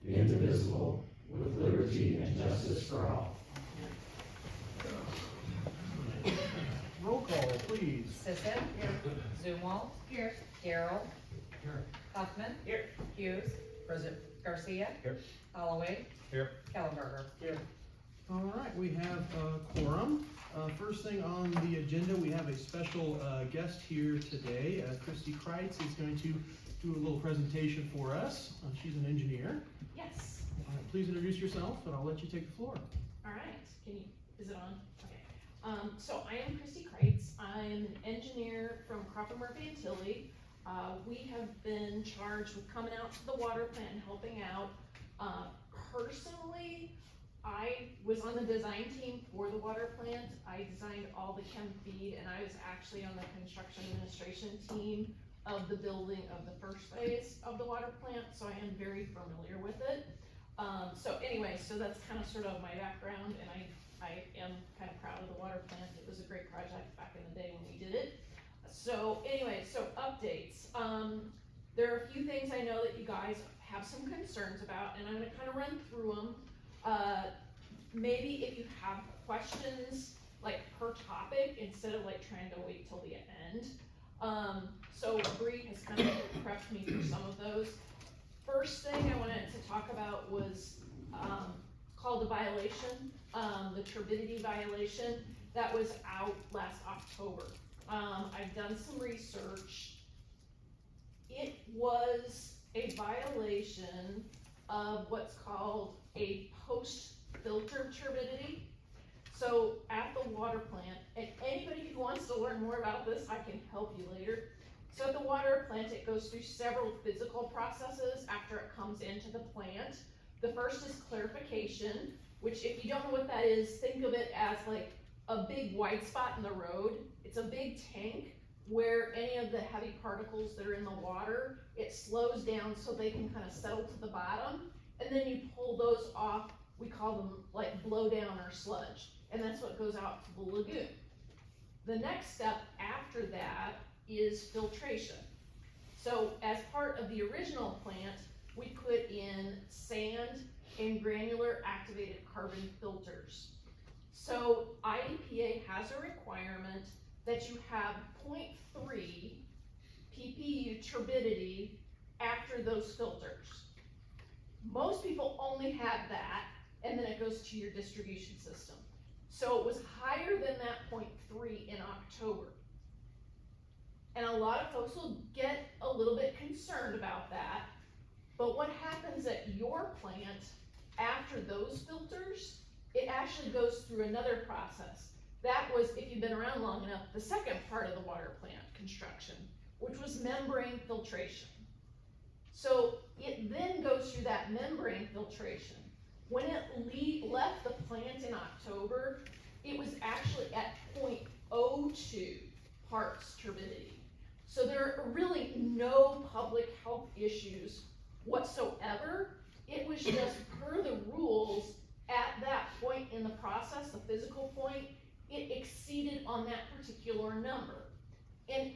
indivisible, with liberty and justice for all. Roll call, please. Sisson. Here. Zumwalt. Here. Darrell. Here. Huffman. Here. Hughes. Present. Garcia. Here. Holloway. Here. Kellenberger. Here. All right, we have a quorum. First thing on the agenda, we have a special guest here today. Christy Kreitz is going to do a little presentation for us. She's an engineer. Yes. Please introduce yourself, and I'll let you take the floor. All right. Is it on? Okay. So I am Christy Kreitz. I'm an engineer from Crawford Murphy and Tilly. We have been charged with coming out to the water plant and helping out. Personally, I was on the design team for the water plant. I designed all the chem feed, and I was actually on the construction administration team of the building of the first phase of the water plant, so I am very familiar with it. So anyway, so that's kind of sort of my background, and I am kind of proud of the water plant. It was a great project back in the day when we did it. So anyway, so updates. There are a few things I know that you guys have some concerns about, and I'm gonna kind of run through them. Maybe if you have questions, like per topic, instead of like trying to wait till the end. So Bree has kind of prepped me for some of those. First thing I wanted to talk about was called the violation, the turbidity violation that was out last October. I've done some research. It was a violation of what's called a post-filter turbidity. So at the water plant, and anybody who wants to learn more about this, I can help you later. So at the water plant, it goes through several physical processes after it comes into the plant. The first is clarification, which if you don't know what that is, think of it as like a big white spot in the road. It's a big tank where any of the heavy particles that are in the water, it slows down so they can kind of settle to the bottom. And then you pull those off, we call them like blow down or sludge. And that's what goes out to the lagoon. The next step after that is filtration. So as part of the original plant, we put in sand and granular activated carbon filters. So IEPA has a requirement that you have 0.3 ppU turbidity after those filters. Most people only have that, and then it goes to your distribution system. So it was higher than that 0.3 in October. And a lot of folks will get a little bit concerned about that. But what happens at your plant after those filters, it actually goes through another process. That was, if you've been around long enough, the second part of the water plant construction, which was membrane filtration. So it then goes through that membrane filtration. When it left the plant in October, it was actually at 0.02 parts turbidity. So there are really no public health issues whatsoever. It was just per the rules at that point in the process, the physical point, it exceeded on that particular number. And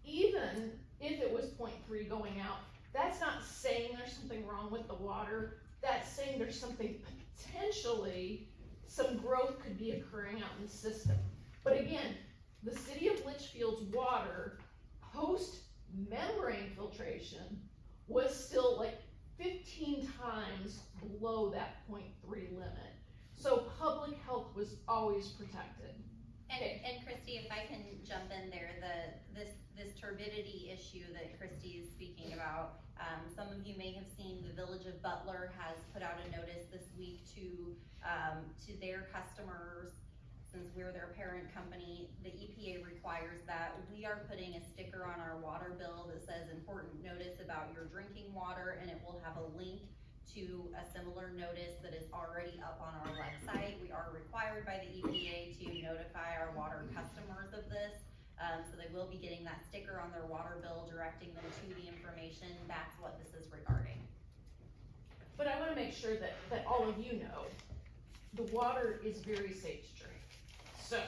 even if it was 0.3 going out, that's not saying there's something wrong with the water. That's saying there's something potentially, some growth could be occurring out in the system. But again, the city of Litchfield's water post membrane filtration was still like 15 times below that 0.3 limit. So public health was always protected. And Christy, if I can jump in there, this turbidity issue that Christy is speaking about, some of you may have seen the Village of Butler has put out a notice this week to their customers. Since we're their parent company, the EPA requires that we are putting a sticker on our water bill that says important notice about your drinking water, and it will have a link to a similar notice that is already up on our website. We are required by the EPA to notify our water customers of this. So they will be getting that sticker on their water bill directing them to the information. That's what this is regarding. But I want to make sure that all of you know the water is very safe to drink. So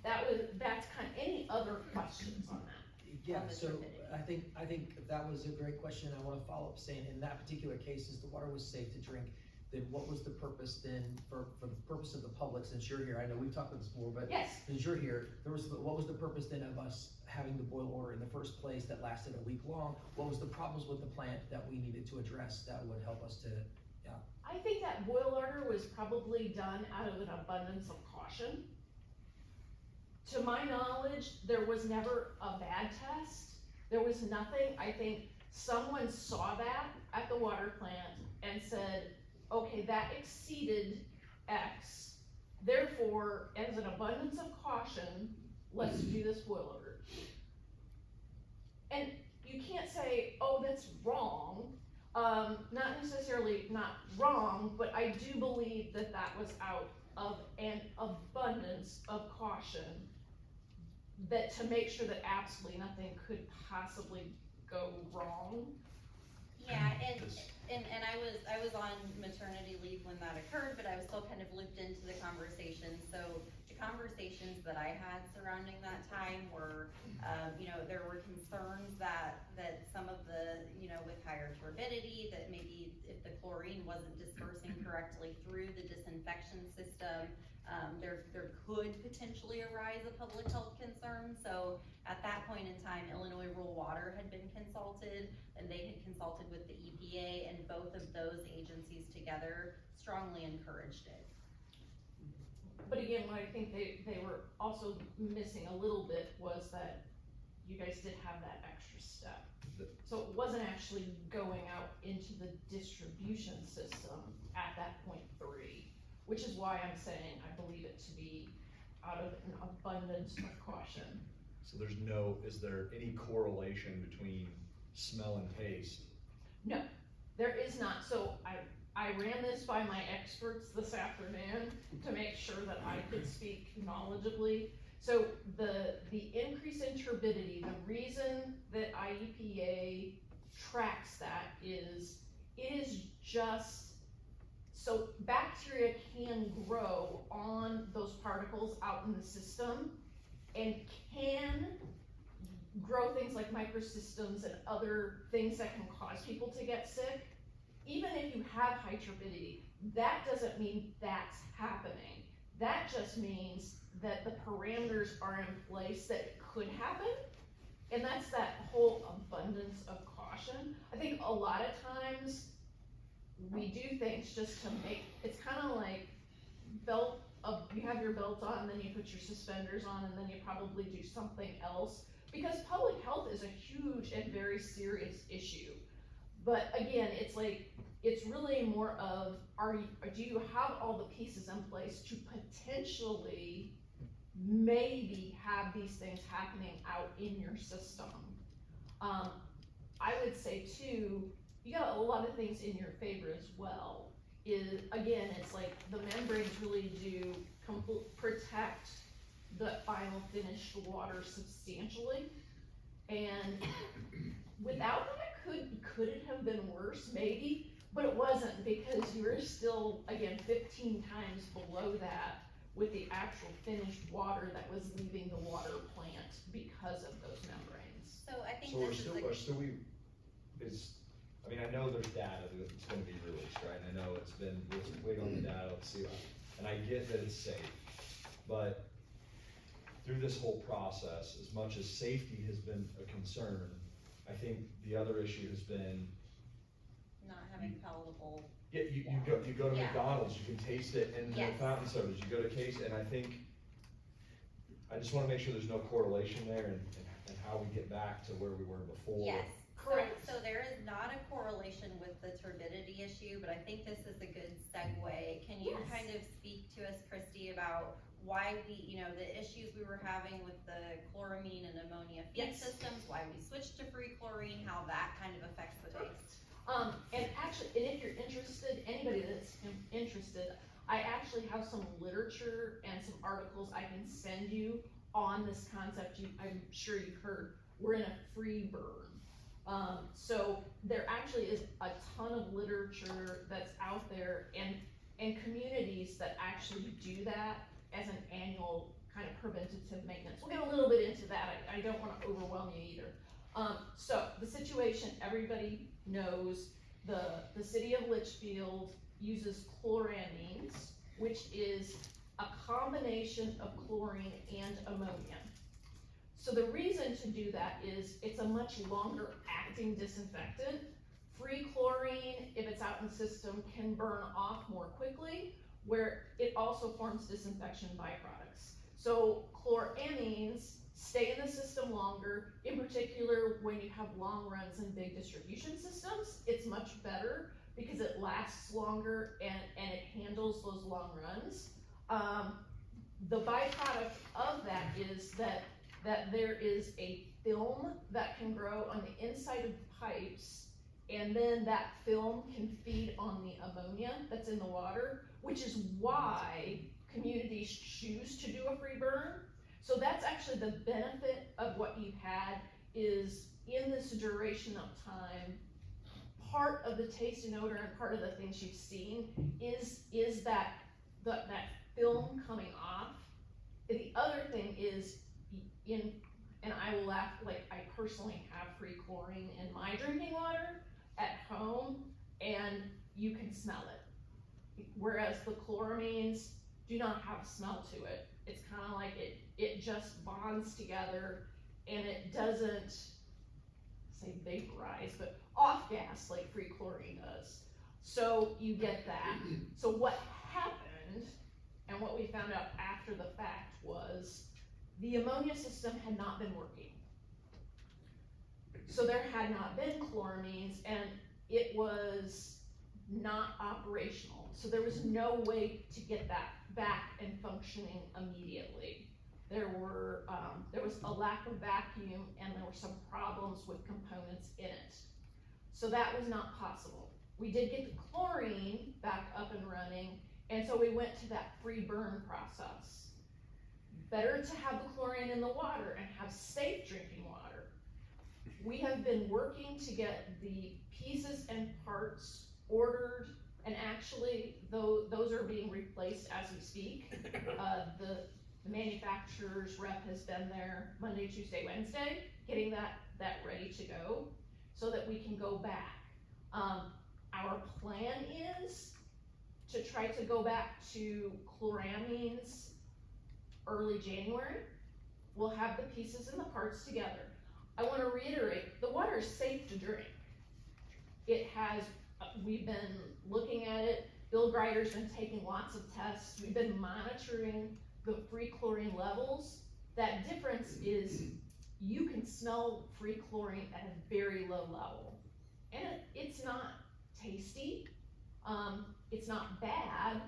that's kind of any other questions on that? Yeah, on the so turbidity? I think that was a great question. I wanna follow up saying, in that particular case, is the water was safe to drink, then what was the purpose then, for the purpose of the public, since you're here, I know we've talked about this before, but Yes, since you're here, what was the purpose then of us having the boil order in the first place that lasted a week long? What was the problems with the plant that we needed to address that would help us to, I think that boil order was probably done out of an abundance of caution. To my knowledge, there was never a bad test. There was nothing. I think someone saw that at the water plant and said, okay, that exceeded X. Therefore, as an abundance of caution, let's do this boil order. And you can't say, oh, that's wrong. Not necessarily not wrong, but I do believe that that was out of an abundance of caution, that to make sure that absolutely nothing could possibly go wrong. Yeah, and I was on maternity leave when that occurred, but I was still kind of looped into the conversation. So the conversations that I had surrounding that time were, there were concerns that some of the, with higher turbidity, that maybe if the chlorine wasn't dispersing correctly through the disinfection system, there could potentially arise a public health concern. So at that point in time, Illinois Rural Water had been consulted, and they had consulted with the EPA, and both of those agencies together strongly encouraged it. But again, what I think they were also missing a little bit was that you guys did have that extra step. So it wasn't actually going out into the distribution system at that point 3, which is why I'm saying I believe it to be out of an abundance of caution. So is there any correlation between smell and taste? No, there is not. So I ran this by my experts this afternoon to make sure that I could speak knowledgeably. So the increase in turbidity, the reason that IEPA tracks that is, it is just, so bacteria can grow on those particles out in the system and can grow things like microsystems and other things that can cause people to get sick. Even if you have high turbidity, that doesn't mean that's happening. That just means that the parameters are in place that it could happen. And that's that whole abundance of caution. I think a lot of times we do things just to make, it's kind of like you have your belt on, and then you put your suspenders on, and then you probably do something else. Because public health is a huge and very serious issue. But again, it's like, it's really more of, do you have all the pieces in place to potentially maybe have these things happening out in your system? I would say too, you got a lot of things in your favor as well. Again, it's like the membranes really do protect the final finished water substantially. And without that, could it have been worse? Maybe, but it wasn't, because you were still, again, 15 times below that with the actual finished water that was leaving the water plant because of those membranes. So I think So we're this still, I mean, I know there's data that's gonna be released, right? And I know let's wait on the data, let's see, and I get that it's safe, but through this whole process, as much as safety has been a concern, I think the other issue has been, not having palatable. yeah, you go to Yeah. McDonald's, you can taste it in the Yes. fountain sodas, you go to Case, and I think, I just wanna make sure there's no correlation there and how we get back to where we were before. Yes. Correct. So there is not a correlation with the turbidity issue, but I think this is a good segue. Can you Yes. kind of speak to us, Christy, about why the issues we were having with the chloramine and ammonia feed Yes. systems, why we switched to free chlorine, how that kind of affects the taste? And actually, and if you're interested, anybody that's interested, I actually have some literature and some articles I can send you on this concept. I'm sure you've heard, we're in a free burn. So there actually is a ton of literature that's out there, and communities that actually do that as an annual kind of preventative maintenance. We'll get a little bit into that, I don't wanna overwhelm you either. So the situation, everybody knows, the city of Litchfield uses chloramines, which is a combination of chlorine and ammonia. So the reason to do that is it's a much longer acting disinfectant. Free chlorine, if it's out in the system, can burn off more quickly, where it also forms disinfection byproducts. So chloramines stay in the system longer, in particular when you have long runs in big distribution systems. It's much better because it lasts longer and it handles those long runs. The byproduct of that is that there is a film that can grow on the inside of the pipes, and then that film can feed on the ammonia that's in the water, which is why communities choose to do a free burn. So that's actually the benefit of what you've had is in this duration of time, part of the taste and odor and part of the things you've seen is that film coming off. The other thing is and I will laugh, like I personally have free chlorine in my drinking water at home and you can smell it. Whereas the chloramines do not have a smell to it. It's kind of like it just bonds together and it doesn't say vaporize, but off gas like free chlorine does. So you get that. So what happened and what we found out after the fact was the ammonia system had not been working. So there had not been chloramines and it was not operational. So there was no way to get that back and functioning immediately. There was a lack of vacuum and there were some problems with components in it. So that was not possible. We did get the chlorine back up and running, and so we went to that free burn process. Better to have the chlorine in the water and have safe drinking water. We have been working to get the pieces and parts ordered, and actually those are being replaced as we speak. The manufacturer's rep has been there Monday, Tuesday, Wednesday, getting that ready to go so that we can go back. Our plan is to try to go back to chloramines early January. We'll have the pieces and the parts together. I want to reiterate, the water is safe to drink. It has, we've been looking at it. Bill Greider's been taking lots of tests. We've been monitoring the free chlorine levels. That difference is you can smell free chlorine at a very low level. And it's not tasty, it's not bad,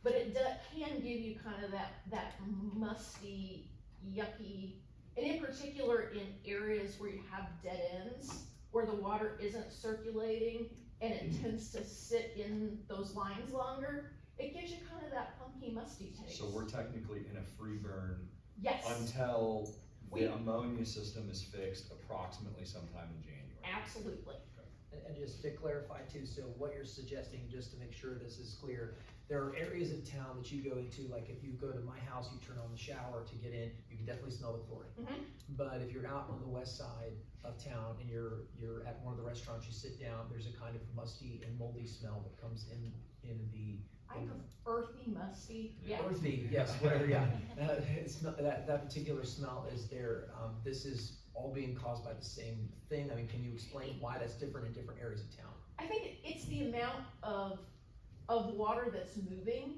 but it can give you kind of that musty, yucky, and in particular in areas where you have dead ends, where the water isn't circulating and it tends to sit in those lines longer, it gives you kind of that funky, musty taste. So we're technically in a free burn Yes, until the ammonia system is fixed approximately sometime in January. absolutely. And just to clarify too, so what you're suggesting, just to make sure this is clear, there are areas of town that you go into, like if you go to my house, you turn on the shower to get in, you can definitely smell the chlorine. Mhm. But if you're out on the west side of town and you're at one of the restaurants, you sit down, there's a kind of musty and moldy smell that comes in the I prefer earthy, musty, yeah. earthy, yes, whatever, yeah. It's not, that particular smell is there. This is all being caused by the same thing. I mean, can you explain why that's different in different areas of town? I think it's the amount of water that's moving.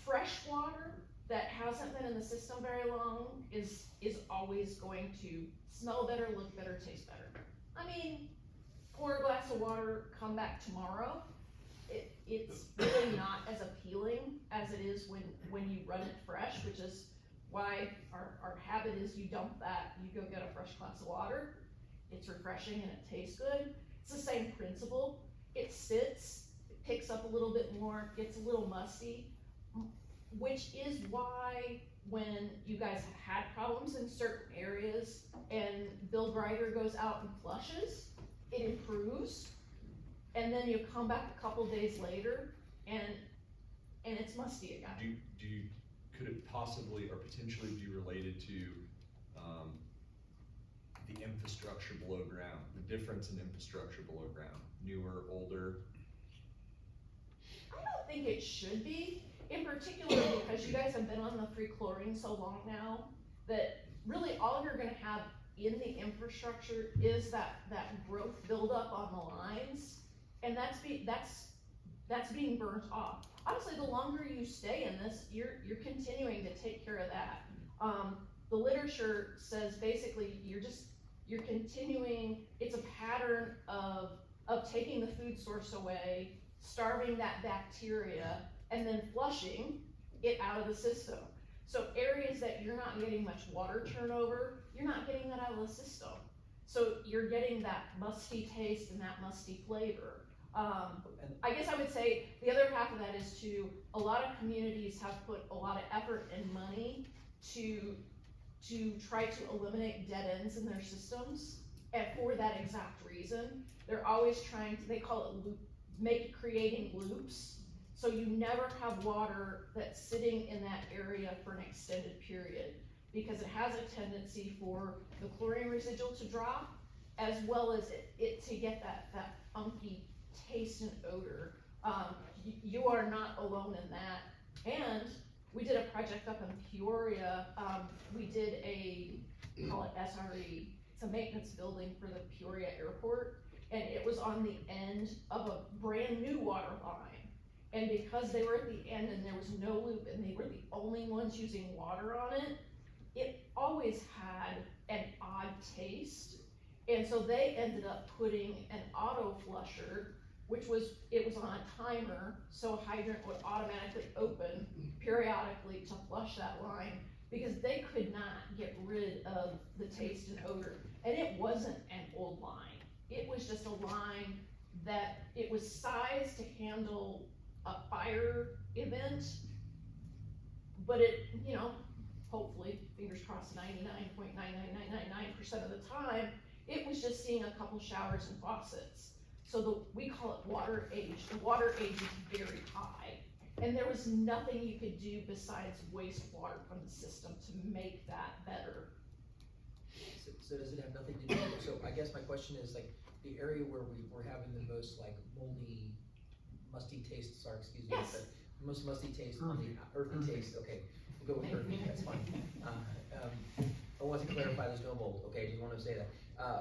Fresh water that hasn't been in the system very long is always going to smell better, look better, taste better. I mean, pour a glass of water, come back tomorrow. It's really not as appealing as it is when you run it fresh, which is why our habit is you dump that, you go get a fresh glass of water. It's refreshing and it tastes good. It's the same principle. It sits, it picks up a little bit more, gets a little musty, which is why when you guys have had problems in certain areas and Bill Greider goes out and flushes, it improves. And then you come back a couple days later and it's musty again. Do you could it possibly or potentially be related to, the infrastructure below ground, the difference in infrastructure below ground, newer, older? I don't think it should be, in particular because you guys have been on the free chlorine so long now, that really all you're gonna have in the infrastructure is that growth buildup on the lines, and that's being burnt off. Honestly, the longer you stay in this, you're continuing to take care of that. The literature says basically you're continuing, it's a pattern of taking the food source away, starving that bacteria, and then flushing it out of the system. So areas that you're not getting much water turnover, you're not getting that out of the system. So you're getting that musty taste and that musty flavor. I guess I would say the other half of that is a lot of communities have put a lot of effort and money to try to eliminate dead ends in their systems, and for that exact reason. They're always trying to, they call it creating loops, so you never have water that's sitting in that area for an extended period, because it has a tendency for the chlorine residual to drop, as well as it to get that funky taste and odor. You are not alone in that. And we did a project up in Peoria. We did call it SRE. It's a maintenance building for the Peoria airport, and it was on the end of a brand new water line. And because they were at the end and there was no loop and they were the only ones using water on it, it always had an odd taste. And so they ended up putting an auto flusher, it was on a timer, so a hydrant would automatically open periodically to flush that line, because they could not get rid of the taste and odor. And it wasn't an old line. It was just a line that it was sized to handle a fire event, but it, hopefully, fingers crossed, 99.99999% of the time, it was just seeing a couple showers and faucets. So we call it water age. The water age is very high, and there was nothing you could do besides waste water from the system to make that better. So does it have nothing to do, so I guess my question is, like, the area where we're having the most, like, moldy, musty taste, sorry, excuse me, Yes. but most musty taste on the earthy taste, okay, we'll go with earthy, that's fine. I want to clarify there's no mold, okay, just want to say that.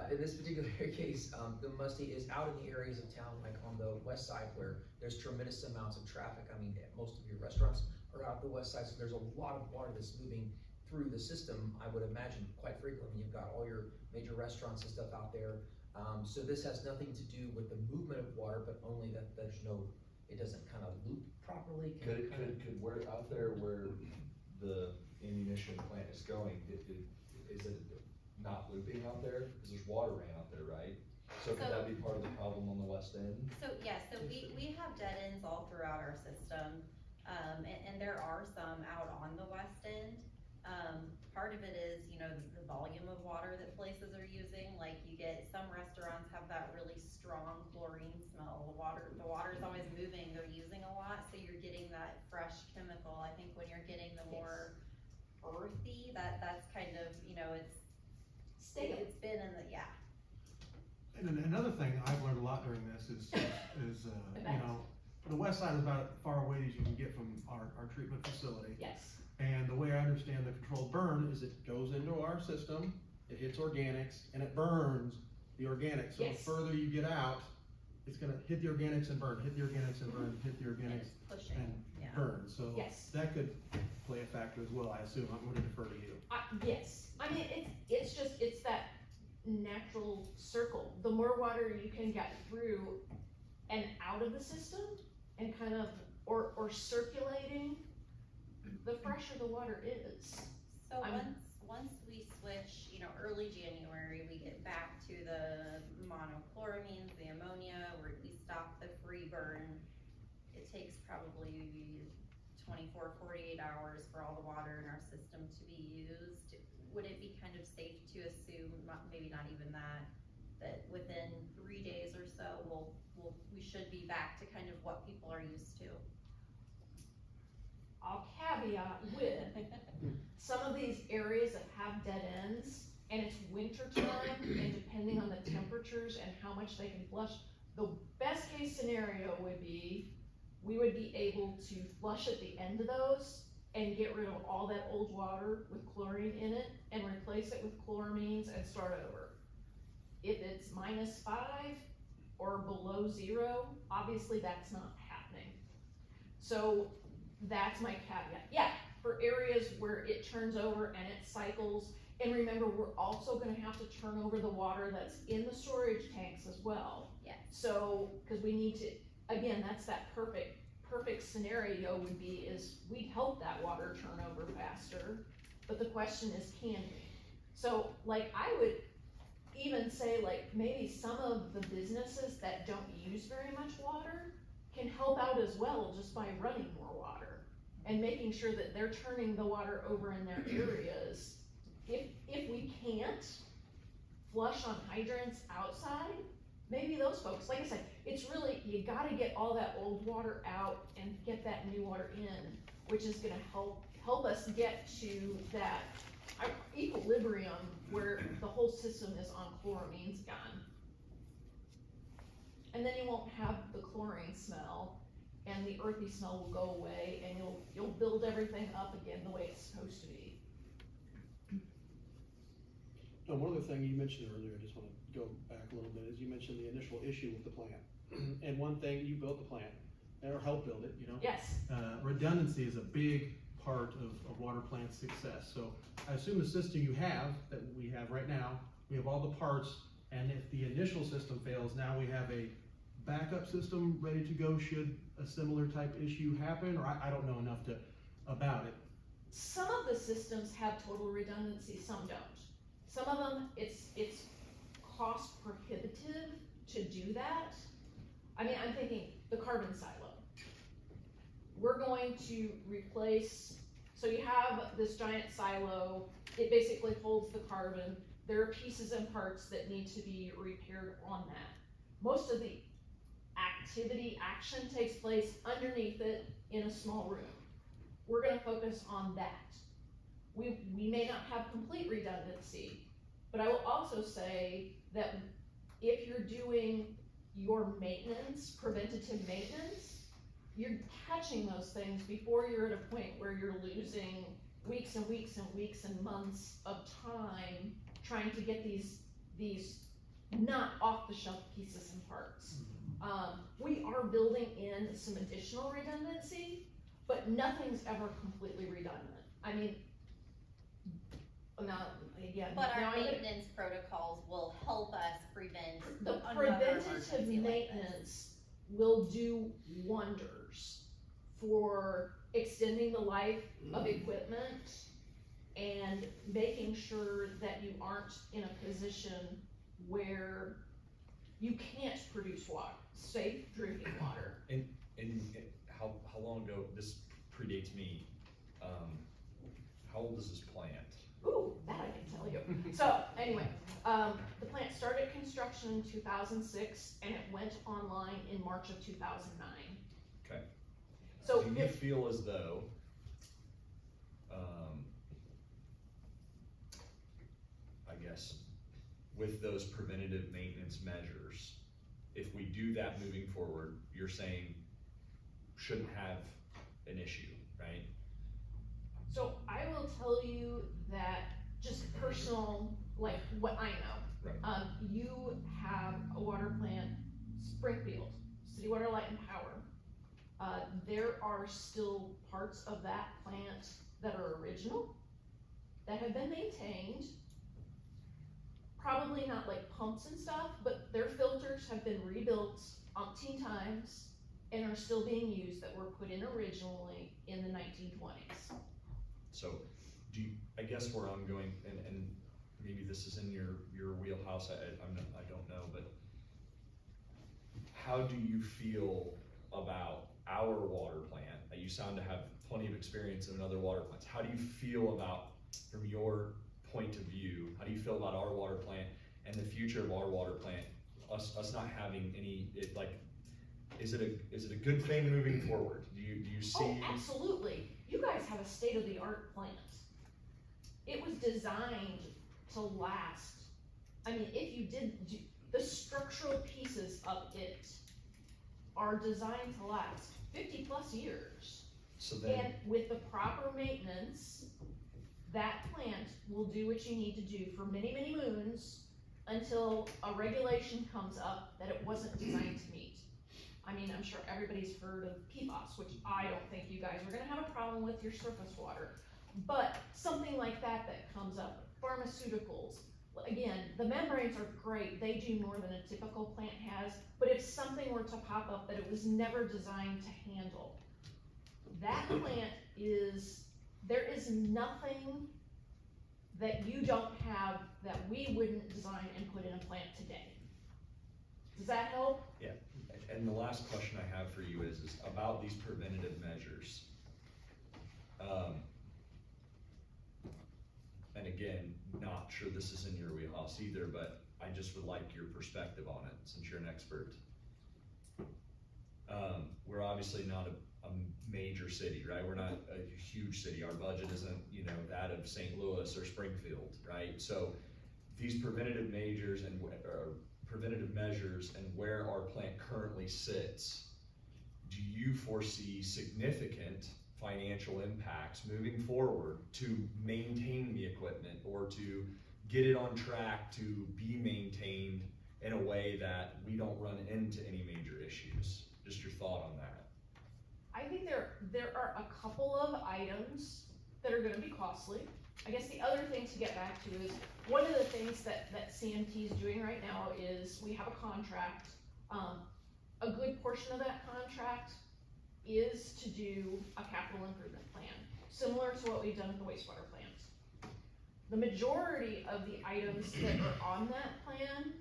In this particular case, the musty is out in the areas of town, like on the west side, where there's tremendous amounts of traffic. I mean, most of your restaurants are out the west side, so there's a lot of water that's moving through the system, I would imagine, quite frequently. You've got all your major restaurants and stuff out there. So this has nothing to do with the movement of water, but only that it doesn't kind of loop properly. Could where out there where the ammunition plant is going, is it not looping out there? Because there's water ran out there, right? So could that be part of the problem on the west end? So we have dead ends all throughout our system, and there are some out on the west end. Part of it is, the volume of water that places are using. Like, you get, some restaurants have that really strong chlorine smell. The water's always moving, they're using a lot, so you're getting that fresh chemical. I think when you're getting the more earthy, that's kind of, it's been in the, yeah. And another thing I've learned a lot during this is the west side is about as far away as you can get from our treatment facility. Yes. And the way I understand the controlled burn is it goes into our system, it hits organics, and it burns the organics. So Yes. the further you get out, it's gonna hit the organics and burn, hit the organics and burn, hit the And organics it's pushing, and yeah. burn. So Yes. that could play a factor as well, I assume. I'm gonna defer to you. Yes, I mean, it's that natural circle. The more water you can get through and out of the system and kind of, or circulating, the fresher the water is. So once we switch, early January, we get back to the monochloramines, the ammonia, where we stop the free burn. It takes probably 24, 48 hours for all the water in our system to be used. Would it be kind of safe to assume, maybe not even that within 3 days or so, we should be back to kind of what people are used to? I'll caveat with, some of these areas that have dead ends, and it's winter time, and depending on the temperatures and how much they can flush, the best case scenario would be, we would be able to flush at the end of those and get rid of all that old water with chlorine in it and replace it with chloramines and start over. If it's -5 or below 0, obviously that's not happening. So that's my caveat. Yeah, for areas where it turns over and it cycles, and remember, we're also gonna have to turn over the water that's in the storage tanks as well. Yeah. So, cause we need to, again, that's that perfect scenario would be is we'd hope that water turn over faster, but the question is, can we? So, like, I would even say, like, maybe some of the businesses that don't use very much water can help out as well just by running more water and making sure that they're turning the water over in their areas. If we can't flush on hydrants outside, maybe those folks, like I said, it's really, you gotta get all that old water out and get that new water in, which is gonna help us get to that equilibrium where the whole system is on chloramines gone. And then you won't have the chlorine smell, and the earthy smell will go away, and you'll build everything up again the way it's supposed to be. One other thing you mentioned earlier, I just wanna go back a little bit, is you mentioned the initial issue with the plant. And one thing, you built the plant, or helped build it, you know? Yes. Redundancy is a big part of water plant success. So I assume the system you have, that we have right now, we have all the parts, and if the initial system fails, now we have a backup system ready to go should a similar type issue happen, or I don't know enough about it. Some of the systems have total redundancy, some don't. Some of them, it's cost prohibitive to do that. I mean, I'm thinking the carbon silo. We're going to replace, so you have this giant silo, it basically holds the carbon. There are pieces and parts that need to be repaired on that. Most of the action takes place underneath it in a small room. We're gonna focus on that. We may not have complete redundancy, but I will also say that if you're doing your maintenance, preventative maintenance, you're catching those things before you're at a point where you're losing weeks and weeks and weeks and months of time trying to get these not off-the-shelf pieces and parts. We are building in some additional redundancy, but nothing's ever completely redundant. I mean, now, again. But now our I'm gonna- maintenance protocols will help us prevent The another preventative emergency like this. maintenance will do wonders for extending the life of equipment and making sure that you aren't in a position where you can't produce water, safe drinking water. And how long ago, this predates me, how old is this plant? Ooh, that I can tell you. So, anyway, the plant started construction in 2006 and it went online in March of 2009. Okay. So Do you feel as though, I guess, with those preventative maintenance measures, if we do that moving forward, you're saying shouldn't have an issue, right? So I will tell you that just personal, like what I know. Right. You have a water plant, Springfield, City Water, Light and Power. There are still parts of that plant that are original, that have been maintained. Probably not like pumps and stuff, but their filters have been rebuilt umpteen times and are still being used that were put in originally in the 1920s. So, I guess where I'm going, and maybe this is in your wheelhouse, I don't know, but how do you feel about our water plant? You sound to have plenty of experience in other water plants. How do you feel about, from your point of view, how do you feel about our water plant and the future of our water plant? Us not having any, is it a good thing moving forward? Do you see? Oh, absolutely. You guys have a state-of-the-art plant. It was designed to last. I mean, if you did, the structural pieces of it are designed to last 50+ years. So then, And with the proper maintenance, that plant will do what you need to do for many, many moons until a regulation comes up that it wasn't designed to meet. I mean, I'm sure everybody's heard of PFAS, which I don't think you guys are gonna have a problem with your surface water. But something like that comes up, pharmaceuticals, again, the membranes are great, they do more than a typical plant has, but if something were to pop up that it was never designed to handle, that plant there is nothing that you don't have that we wouldn't design and put in a plant today. Does that help? and the last question I have for you is about these preventative measures. And again, not sure this is in your wheelhouse either, but I just would like your perspective on it, since you're an expert. We're obviously not a major city, right? We're not a huge city. Our budget isn't, that of St. Louis or Springfield, right? So these preventative measures and where our plant currently sits, do you foresee significant financial impacts moving forward to maintain the equipment or to get it on track to be maintained in a way that we don't run into any major issues? Just your thought on that. I think there are a couple of items that are gonna be costly. I guess the other thing to get back to is, one of the things that CMT is doing right now is we have a contract. A good portion of that contract is to do a capital improvement plan, similar to what we've done at the wastewater plant. The majority of the items that are on that plan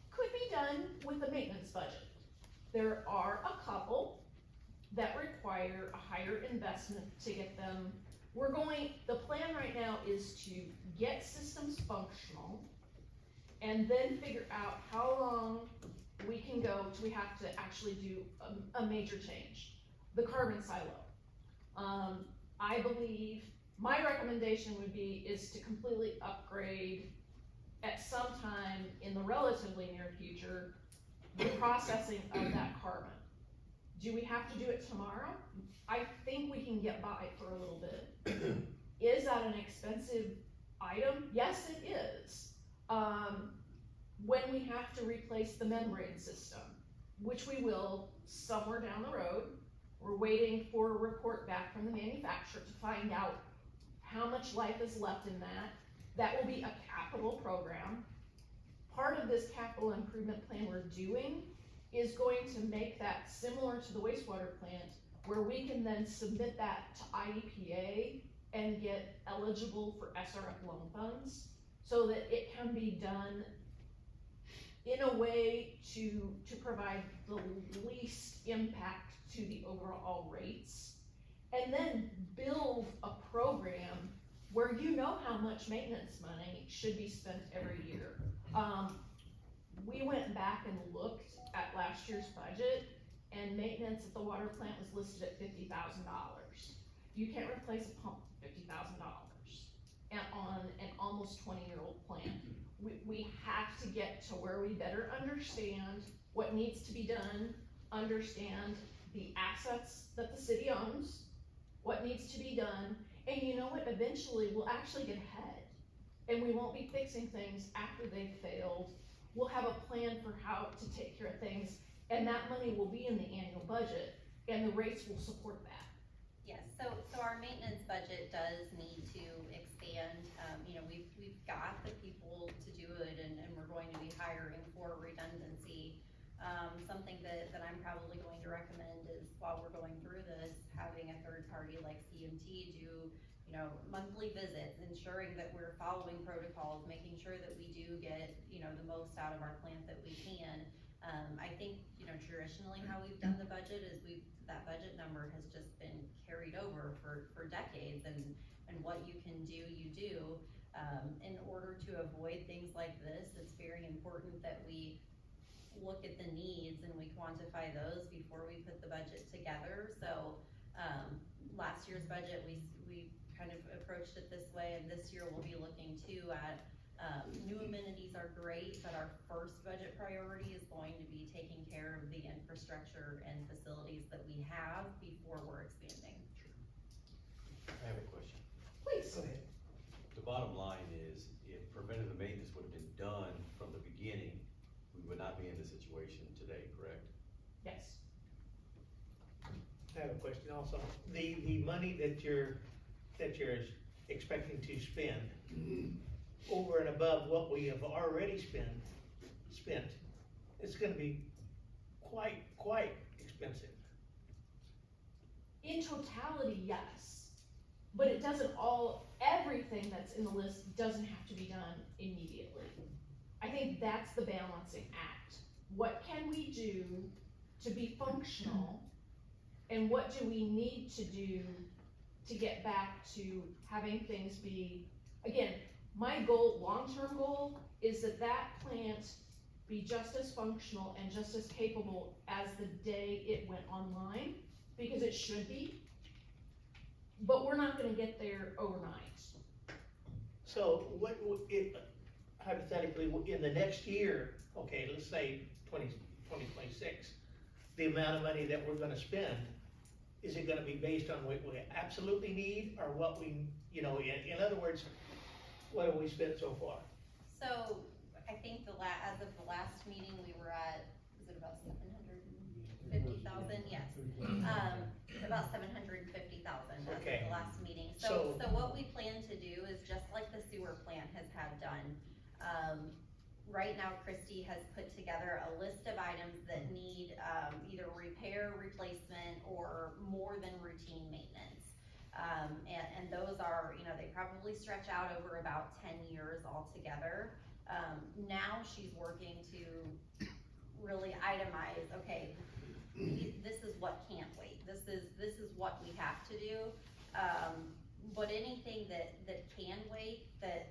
could be done with the maintenance budget. There are a couple that require a higher investment to get them. The plan right now is to get systems functional and then figure out how long we can go till we have to actually do a major change. The carbon silo. I believe, my recommendation is to completely upgrade at some time in the relatively near future, the processing of that carbon. Do we have to do it tomorrow? I think we can get by for a little bit. Is that an expensive item? Yes, it is. When we have to replace the membrane system, which we will somewhere down the road, we're waiting for a report back from the manufacturer to find out how much life is left in that. That will be a capital program. Part of this capital improvement plan we're doing is going to make that similar to the wastewater plant, where we can then submit that to IEPA and get eligible for SRF loan funds, so that it can be done in a way to provide the least impact to the overall rates, and then build a program where you know how much maintenance money should be spent every year. We went back and looked at last year's budget, and maintenance at the water plant was listed at $50,000. You can't replace a pump for $50,000 and on an almost 20-year-old plant. We have to get to where we better understand what needs to be done, understand the assets that the city owns, what needs to be done, and you know what, eventually we'll actually get ahead, and we won't be fixing things after they've failed. We'll have a plan for how to take care of things, and that money will be in the annual budget, and the rates will support that. Yes, so our maintenance budget does need to expand. We've got the people to do it, and we're going to be hiring for redundancy. Something that I'm probably going to recommend is, while we're going through this, having a third party like CMT do monthly visits, ensuring that we're following protocols, making sure that we do get the most out of our plant that we can. I think traditionally how we've done the budget is that budget number has just been carried over for decades, and what you can do, you do. In order to avoid things like this, it's very important that we look at the needs and we rectify those before we put the budget together. So, last year's budget, we kind of approached it this way, and this year we'll be looking too at, new amenities are great, but our first budget priority is going to be taking care of the infrastructure and facilities that we have before we're expanding. I have a question. Please. Go ahead. The bottom line is, if preventative maintenance would have been done from the beginning, we would not be in this situation today, correct? Yes. I have a question also. The money that you're expecting to spend, over and above what we have already spent, it's gonna be quite expensive. In totality, yes, but it doesn't everything that's in the list doesn't have to be done immediately. I think that's the balancing act. What can we do to be functional, and what do we need to do to get back to having things be, again, my goal, long-term goal, is that plant be just as functional and just as capable as the day it went online, because it should be. But we're not gonna get there overnight. So hypothetically, in the next year, okay, let's say 2026, the amount of money that we're gonna spend, is it gonna be based on what we absolutely need, or what we, in other words, what have we spent so far? So, I think as of the last meeting, we were at, was it about 750,000? Yes. About 750,000 as of Okay. the last meeting. So- So what we plan to do is just like the sewer plant has had done. Right now, Christie has put together a list of items that need, either repair, replacement, or more than routine maintenance. And those are, they probably stretch out over about 10 years altogether. Now she's working to really itemize, okay, this is what can't wait, this is what we have to do. But anything that can wait, that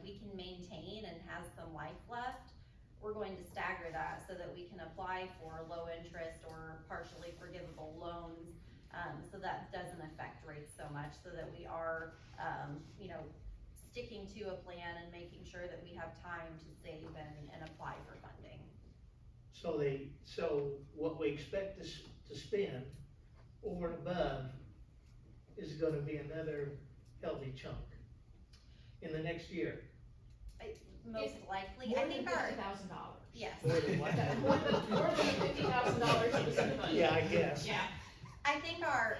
we can maintain and has some life left, we're going to stagger that so that we can apply for low interest or partially forgivable loans, so that doesn't affect rates so much, so that we are, sticking to a plan and making sure that we have time to save and apply for funding. So what we expect to spend over and above is gonna be another healthy chunk in the next year. Most likely, More I than think our, $50,000. yes. More than what? More than $50,000 in the fund. Yeah, I guess. Yeah. I think our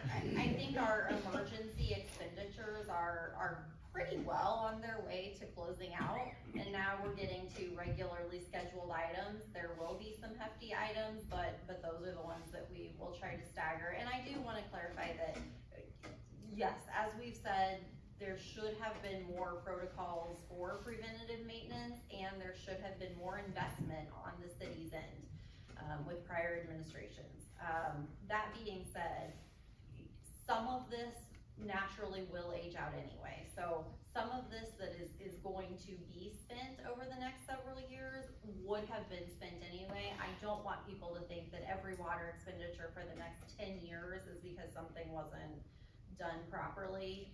emergency expenditures are pretty well on their way to closing out. And now we're getting to regularly scheduled items. There will be some hefty items, but those are the ones that we will try to stagger. And I do wanna clarify that, yes, as we've said, there should have been more protocols for preventative maintenance, and there should have been more investment on the city's end, with prior administrations. That being said, some of this naturally will age out anyway. So some of this that is going to be spent over the next several years would have been spent anyway. I don't want people to think that every water expenditure for the next 10 years is because something wasn't done properly.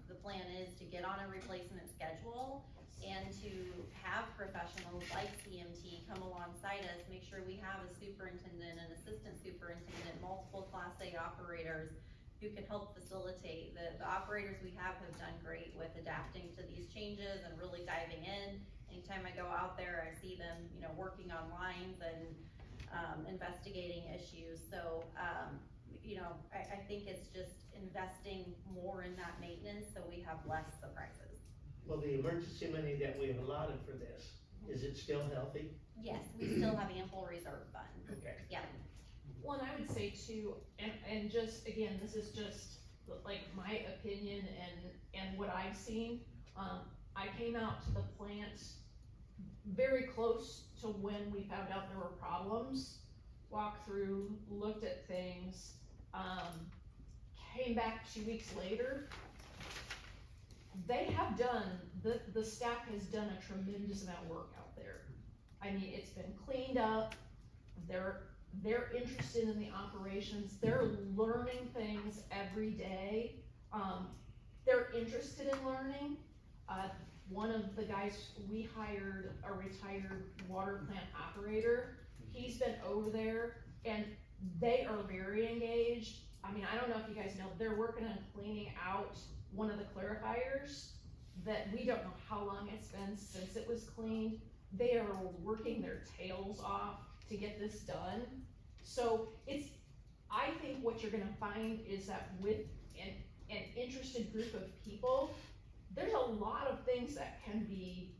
The plan is to get on a replacement schedule and to have professionals like CMT come alongside us, make sure we have a superintendent, an assistant superintendent, multiple Class A operators who can help facilitate. The operators we have done great with adapting to these changes and really diving in. Anytime I go out there, I see them, working on lines and investigating issues. So, I think it's just investing more in that maintenance so we have less surprises. Well, the emergency money that we have allotted for this, is it still healthy? Yes, we still have ample reserve funds. Okay. Yeah. Well, and I would say too, and just, again, this is just like my opinion and what I've seen. I came out to the plant very close to when we found out there were problems, walked through, looked at things, came back 2 weeks later. They have done, the staff has done a tremendous amount of work out there. I mean, it's been cleaned up, they're interested in the operations, they're learning things every day. They're interested in learning. One of the guys, we hired a retired water plant operator. He's been over there and they are very engaged. I mean, I don't know if you guys know, they're working on cleaning out one of the clarifiers that we don't know how long it's been since it was cleaned. They are working their tails off to get this done. So I think what you're gonna find is that with an interested group of people, there's a lot of things that can be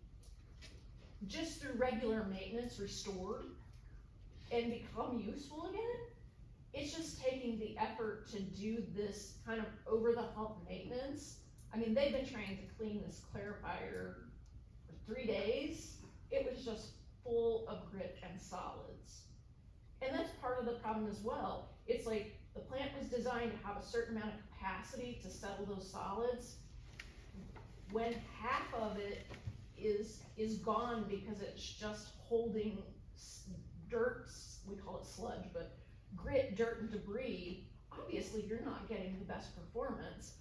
just through regular maintenance restored and become useful again. It's just taking the effort to do this kind of over the hump maintenance. I mean, they've been trying to clean this clarifier for 3 days. It was just full of grit and solids. And that's part of the problem as well. It's like the plant was designed to have a certain amount of capacity to settle those solids. When half of it is gone because it's just holding dirt, we call it sludge, but grit, dirt, and debris, obviously you're not getting the best performance.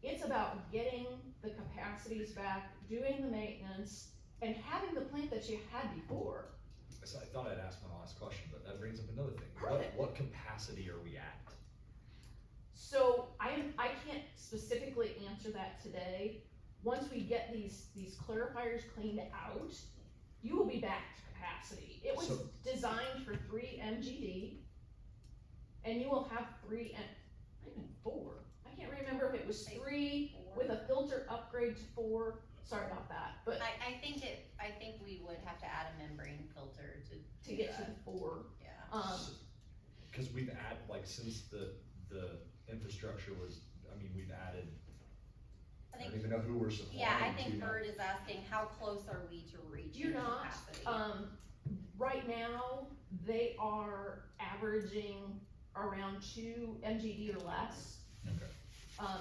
It's about getting the capacities back, doing the maintenance, and having the plant that you had before. So I thought I'd ask my last question, but that brings up another thing. Perfect. What capacity are we at? So I can't specifically answer that today. Once we get these clarifiers cleaned out, you will be back to capacity. It was So- designed for 3 MGD, and you will have 3 and even 4. I can't remember if it was 3 with a filter upgrade to 4. Sorry about that, but I think we would have to add a membrane filter to to get to the 4. Yeah. Cause we've added, like, since the infrastructure was, I mean, we've added, I I think, don't even know who we're supplying yeah, I to think now. Bird is asking, how close are we to reaching You're not, capacity? right now, they are averaging around 2 MGD or less. Okay.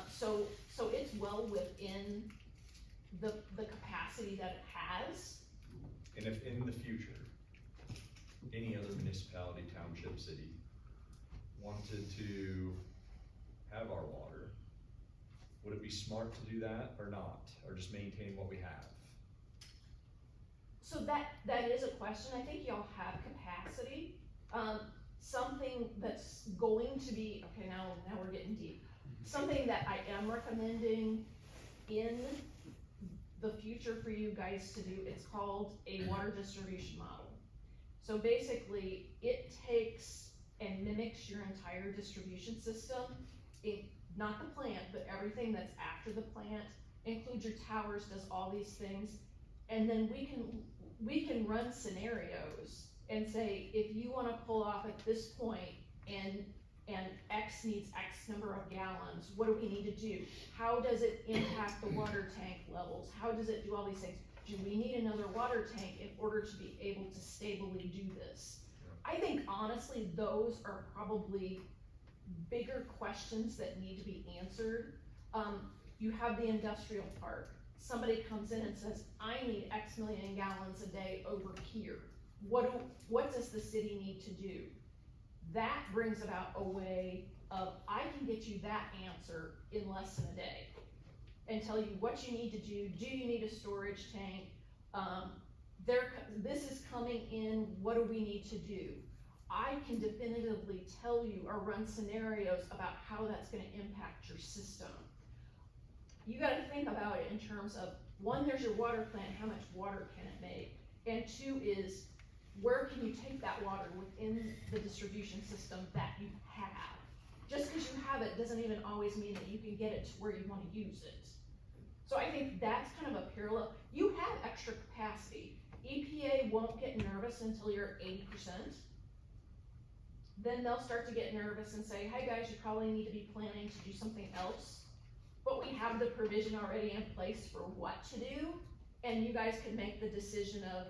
So it's well within the capacity that it has. And if in the future, any other municipality, township, city wanted to have our water, would it be smart to do that or not, or just maintain what we have? So that is a question. I think y'all have capacity. Something that's going to be, okay, now we're getting deep. Something that I am recommending in the future for you guys to do, it's called a water distribution model. So basically, it takes and mimics your entire distribution system. Not the plant, but everything that's after the plant, includes your towers, does all these things. And then we can run scenarios and say, if you wanna pull off at this point and X needs X number of gallons, what do we need to do? How does it impact the water tank levels? How does it do all these things? Do we need another water tank in order to be able to stably do this? I think honestly, those are probably bigger questions that need to be answered. You have the industrial park. Somebody comes in and says, I need X million gallons a day over here. What does the city need to do? That brings about a way of, I can get you that answer in less than a day and tell you what you need to do. Do you need a storage tank? This is coming in, what do we need to do? I can definitively tell you or run scenarios about how that's gonna impact your system. You gotta think about it in terms of, 1, there's your water plant, how much water can it make? And 2 is, where can you take that water within the distribution system that you have? Just because you have it doesn't even always mean that you can get it to where you wanna use it. So I think that's kind of a parallel. You have extra capacity. EPA won't get nervous until you're at 80%. Then they'll start to get nervous and say, hey guys, you probably need to be planning to do something else. But we have the provision already in place for what to do, and you guys can make the decision of,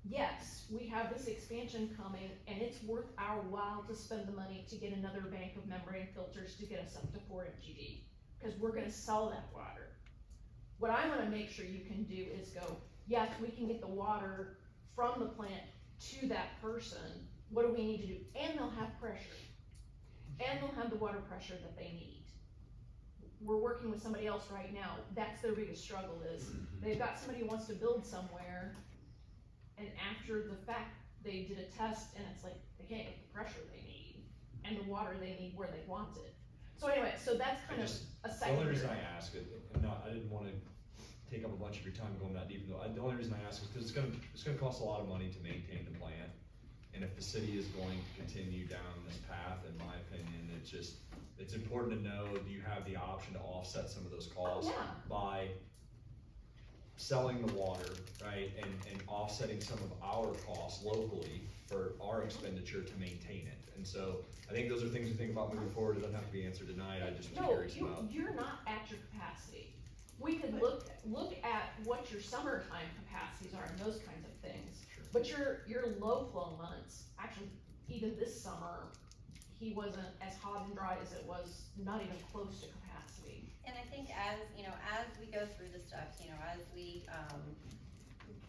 yes, we have this expansion coming, and it's worth our while to spend the money to get another bank of membrane filters to get us up to 4 MGD, because we're gonna sell that water. What I wanna make sure you can do is go, yes, we can get the water from the plant to that person, what do we need to do? And they'll have pressure. And they'll have the water pressure that they need. We're working with somebody else right now, that's their biggest struggle is, they've got somebody who wants to build somewhere, and after the fact, they did a test, and it's like, they can't get the pressure they need, and the water they need where they want it. So anyway, so that's kind of a The secondary. only reason I ask it, I didn't wanna take up a bunch of your time going that deep, the only reason I ask is because it's gonna cost a lot of money to maintain the plant. And if the city is going to continue down this path, in my opinion, it's important to know, do you have the option to offset some of those costs? Yeah. By selling the water, right, and offsetting some of our costs locally for our expenditure to maintain it. And so, I think those are things to think about moving forward, it doesn't have to be answered tonight, I just was No, curious about. you're not at your capacity. We could look at what your summertime capacities are and those kinds of things. Sure. But your low flow months, actually, even this summer, he wasn't as hot and dry as it was, not even close to capacity. And I think as, you know, as we go through the steps, you know, as we,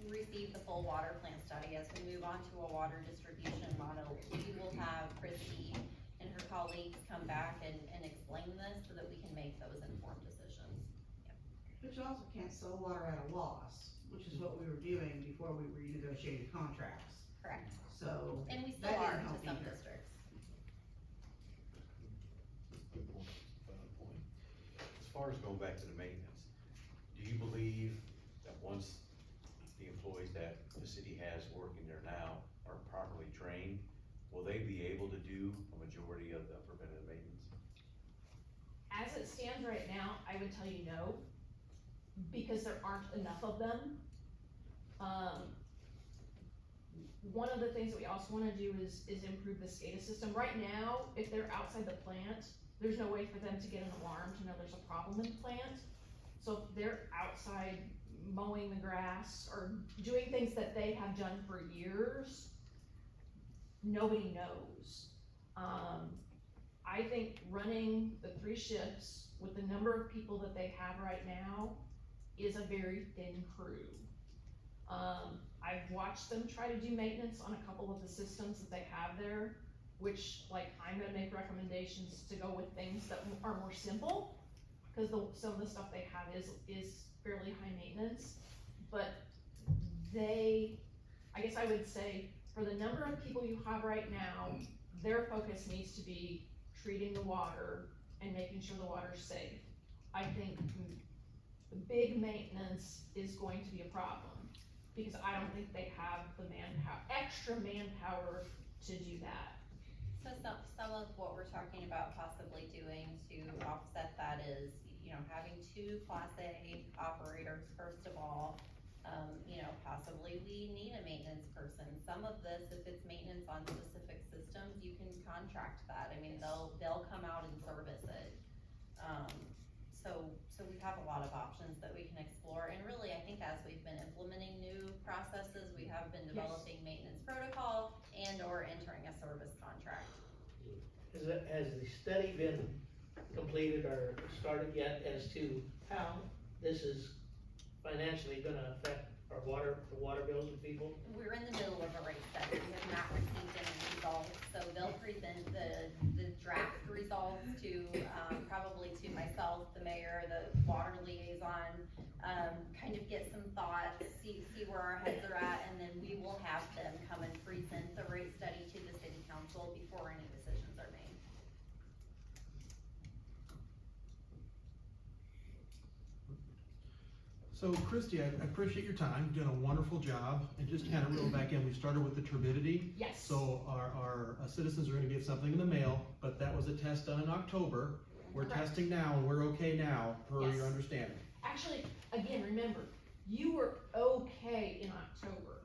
receive the full water plant study, as we move on to a water distribution model, we will have Christie and her colleagues come back and explain this so that we can make those informed decisions. But you also can't sell water at a loss, which is what we were doing before we renegotiated contracts. Correct. So, And we still that are didn't to help some either. districts. Good point, valid point. As far as going back to the maintenance, do you believe that once the employees that the city has working there now are properly trained, will they be able to do a majority of the preventative maintenance? As it stands right now, I would tell you no, because there aren't enough of them. One of the things that we also wanna do is improve the SCADA system. Right now, if they're outside the plant, there's no way for them to get an alarm to know there's a problem in the plant. So if they're outside mowing the grass or doing things that they have done for years, nobody knows. I think running the 3 shifts with the number of people that they have right now is a very thin crew. I've watched them try to do maintenance on a couple of the systems that they have there, which, like, I'm gonna make recommendations to go with things that are more simple, cause some of the stuff they have is fairly high maintenance, but I guess I would say, for the number of people you have right now, their focus needs to be treating the water and making sure the water's safe. I think big maintenance is going to be a problem, because I don't think they have the extra manpower to do that. So some of what we're talking about possibly doing to offset that is, you know, having 2 Class A operators, first of all. Possibly we need a maintenance person. Some of this, if it's maintenance on specific systems, you can contract that. I mean, they'll come out and service it. So we have a lot of options that we can explore, and really, I think as we've been implementing new processes, we have been developing maintenance protocol and or entering a service contract. Has the study been completed or started yet as to how this is financially gonna affect the water bills of people? We're in the middle of a rate study, we have not received any results, so they'll present the draft results to, probably to myself, the mayor, the water liaison, kind of get some thoughts, see where our heads are at, and then we will have them come and present the rate study to the city council before any decisions are made. So Christie, I appreciate your time, you've done a wonderful job, and just kind of reel back in, we started with the turbidity. Yes. So our citizens are gonna get something in the mail, but that was a test done in October. We're Correct. testing now, and we're okay now, per Yes. your understanding. Actually, again, remember, you were okay in October,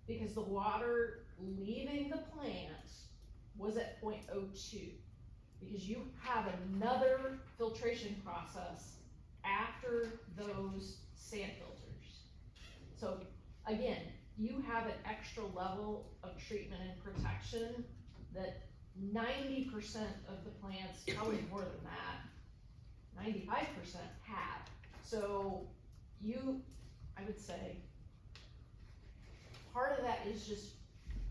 because the water leaving the plant was at 0.02. Because you have another filtration process after those sand filters. So again, you have an extra level of treatment and protection that 90% of the plants, probably more than that, 95% have. So I would say, part of that is just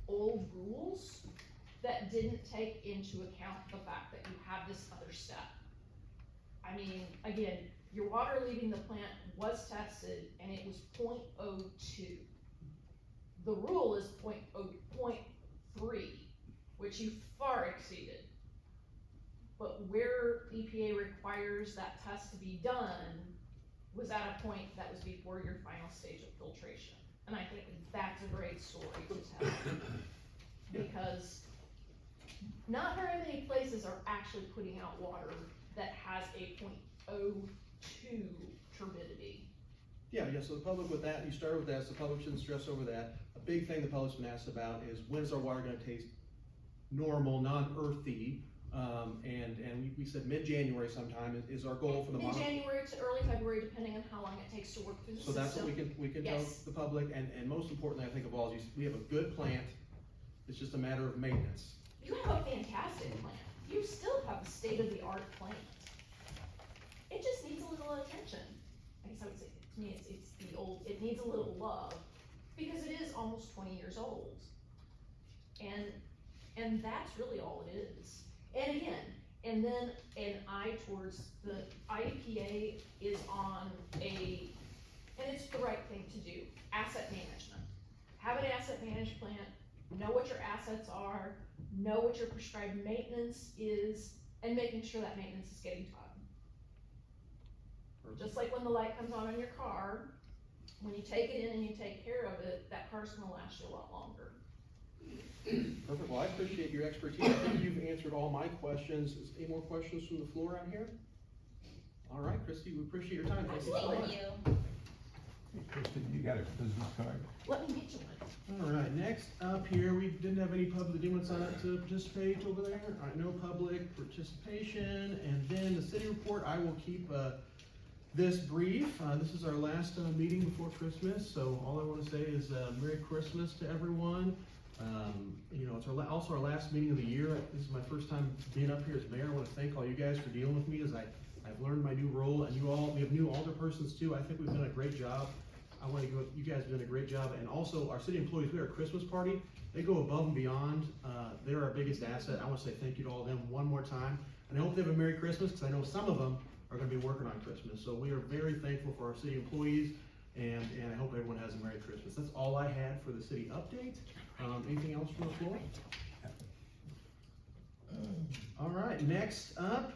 old rules that didn't take into account the fact that you have this other step. I mean, again, your water leaving the plant was tested and it was 0.02. The rule is 0.3, which you far exceeded. But where EPA requires that test to be done was at a point that was before your final stage of filtration. And I think that's a great story to tell. Because not very many places are actually putting out water that has a 0.02 turbidity. Yeah, so the public with that, you started with that, so the public shouldn't stress over that. A big thing the public's been asked about is when's our water gonna taste normal, non-earthy? And we said mid-January sometime is our goal for the month. Mid-January to early February, depending on how long it takes to work through the So system. that's what we can tell Yes. the public, and most importantly, I think of all, is we have a good plant, it's just a matter of maintenance. You have a fantastic plant. You still have a state-of-the-art plant. It just needs a little attention. I guess I would say, to me, it's the old, it needs a little love, because it is almost 20 years old. And that's really all it is. And again, and then an eye towards the IEPA is on a, and it's the right thing to do, asset management. Have an asset managed plant, know what your assets are, know what your prescribed maintenance is, and making sure that maintenance is getting done. Just like when the light comes on in your car, when you take it in and you take care of it, that car's gonna last you a lot longer. Perfect, well, I appreciate your expertise, I think you've answered all my questions. Is any more questions from the floor out here? All right, Christy, we appreciate your time, thank you so much. Thank you. Kristen, you got a business card? Let me get you one. All right, next up here, we didn't have any public, did anyone sign up to participate over there? All right, no public participation, and then the city report, I will keep, this brief. This is our last, meeting before Christmas, so all I wanna say is, Merry Christmas to everyone. You know, it's also our last meeting of the year. This is my first time being up here as mayor. I wanna thank all you guys for dealing with me as I've learned my new role, and we have new alderpersons too. I think we've done a great job. I wanna go, you guys have done a great job, and also our city employees, we had our Christmas party. They go above and beyond. They're our biggest asset. I wanna say thank you to all of them one more time, and I hope they have a Merry Christmas, because I know some of them are gonna be working on Christmas. So we are very thankful for our city employees, and I hope everyone has a Merry Christmas. That's all I had for the city update. Anything else from the floor? All right, next up,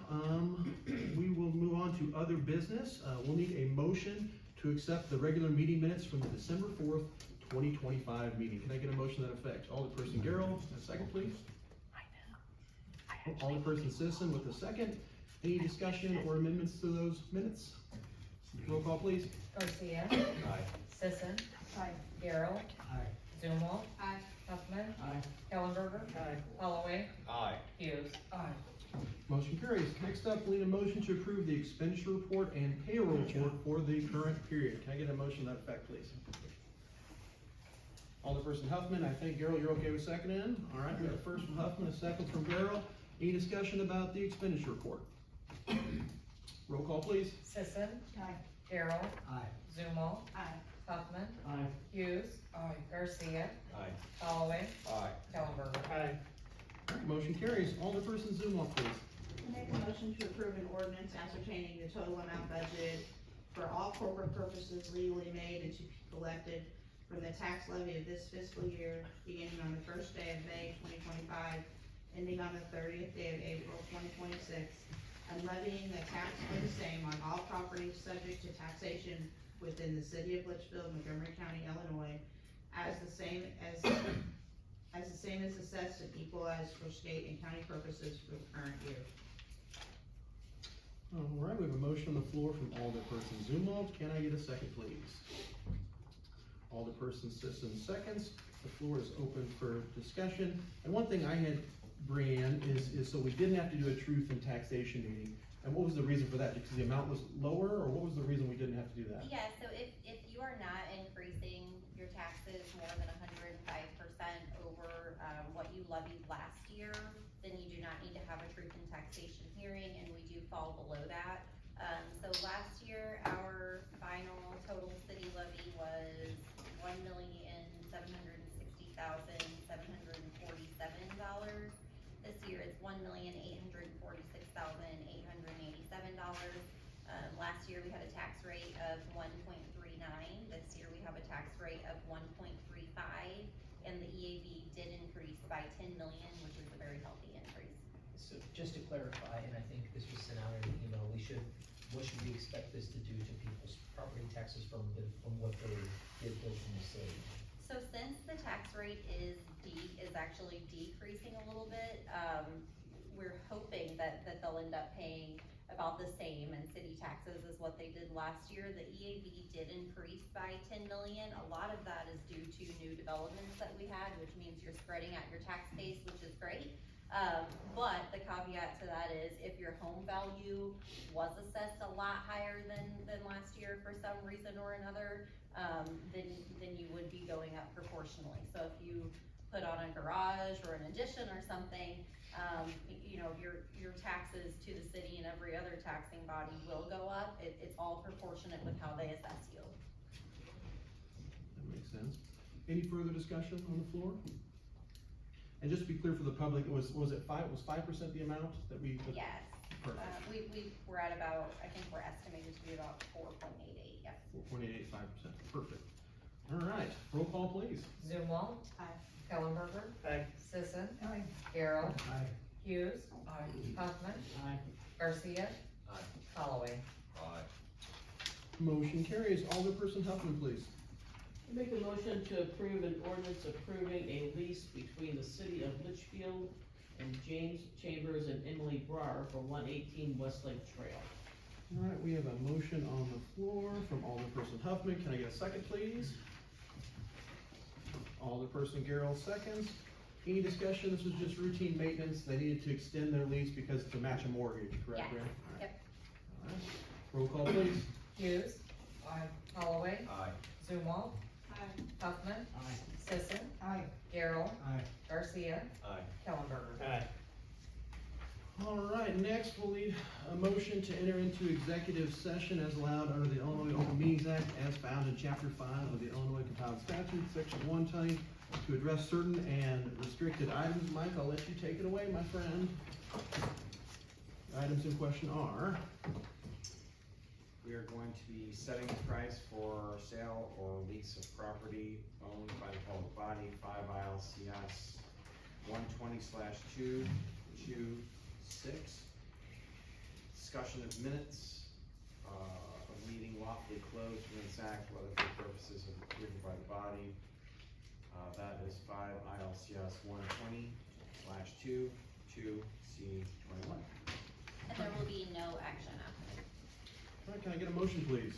we will move on to other business. We'll need a motion to accept the regular meeting minutes from the December 4th, 2025 meeting. Can I get a motion to that effect? Alderperson Garrell, a second, please. Alderperson Sisson with a second. Any discussion or amendments to those minutes? Roll call, please. Garcia. Aye. Sisson. Aye. Darrow. Aye. Zumwalt. Aye. Huffman. Aye. Kellenberger. Aye. Holloway. Aye. Hughes. Motion carries. Next up, we need a motion to approve the expenditure report and payroll report for the current period. Can I get a motion to that effect, please? Alderperson Huffman, I think, Garrell, you're okay with seconding? All right, we have a first from Huffman, a second from Garrell. Any discussion about the expenditure report? Roll call, please. Sisson. Aye. Darrow. Aye. Zumwalt. Aye. Huffman. Aye. Hughes. Garcia. Aye. Holloway. Aye. Kellenberger. Aye. All right, motion carries. Alderperson Zumwalt, please. Make a motion to approve an ordinance ascertaining the total amount budgeted for all corporate purposes legally made and to be collected from the tax levy of this fiscal year, beginning on the first day of May 2025, ending on the 30th day of April 2026, and levying the tax for the same on all properties subject to taxation within the city of Litchfield, Montgomery County, Illinois, as the same as assessed and equalized for state and county purposes for the current year. All right, we have a motion on the floor from Alderperson Zumwalt. Can I get a second, please? Alderperson Sisson seconds. The floor is open for discussion. And one thing I had, Brianne, is so we didn't have to do a truth and taxation meeting. And what was the reason for that? Because the amount was lower, or what was the reason we didn't have to do that? Yeah, so if you are not increasing your taxes more than 105% over, what you levied last year, then you do not need to have a truth and taxation hearing, and we do fall below that. So last year, our final total city levy was $1,760,700. last year, we had a tax rate of 1.39. This year, we have a tax rate of 1.35, and the EAV did increase by 10 million, which is a very healthy increase. So just to clarify, and I think this was sent out in an email, what should we expect this to do to people's property taxes from what they did bill from the city? So since the tax rate is actually decreasing a little bit, we're hoping that they'll end up paying about the same in city taxes as what they did last year. The EAV did increase by 10 million. A lot of that is due to new developments that we had, which means you're spreading out your tax base, which is great. But the caveat to that is if your home value was assessed a lot higher than last year for some reason or another, then you would be going up proportionally. So if you put on a garage or an addition or something, you know, your taxes to the city and every other taxing body will go up. It's all proportionate with how they assess you. That makes sense. Any further discussion on the floor? And just to be clear for the public, it was 5% the amount that we? Yes. Perfect. We're at about, I think we're estimated to be about 4.88, yes. 4.885%, perfect. All right, roll call please. Zumwalt. Aye. Kellenberger. Aye. Sisson. Aye. Garrell. Aye. Hughes. Huffman. Aye. Garcia. Aye. Holloway. Motion carries. Alderperson Huffman, please. Make a motion to approve an ordinance approving a lease between the city of Litchfield and James Chambers and Emily Brar for 118 Westlake Trail. All right, we have a motion on the floor from Alderperson Huffman. Can I get a second, please? Alderperson Garrell seconds. Any discussion? This was just routine maintenance. They needed to extend their lease because to match a mortgage, correct, Yes. Brad? Yep. All right. Roll call, please. Hughes. Holloway. Aye. Zumwalt. Aye. Huffman. Aye. Sisson. Aye. Garrell. Aye. Garcia. Aye. Kellenberger. Aye. All right, next we'll need a motion to enter into executive session as allowed under the Illinois Open Meetings Act as found in Chapter 5 of the Illinois Compiled Statutes, Section 120, to address certain and restricted items. Mike, I'll let you take it away, my friend. The items in question are? We are going to be setting the price for sale or lease of property owned by the public body, 5 ILCS 120/226. Discussion of minutes of meeting lawfully closed minutes act, whether for purposes of approval by the body. That is 5 ILCS 120/222C21. And there will be no action after. All right, can I get a motion, please?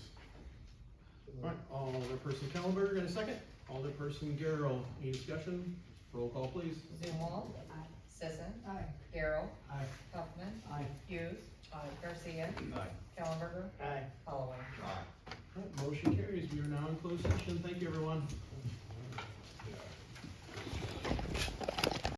All right, Alderperson Kellenberger, got a second? Alderperson Garrell, any discussion? Roll call, please. Zumwalt. Aye. Sisson. Aye. Garrell. Aye. Huffman. Aye. Hughes. Garcia. Aye. Kellenberger. Aye. Holloway. All right, motion carries. We are now in closed session. Thank you, everyone.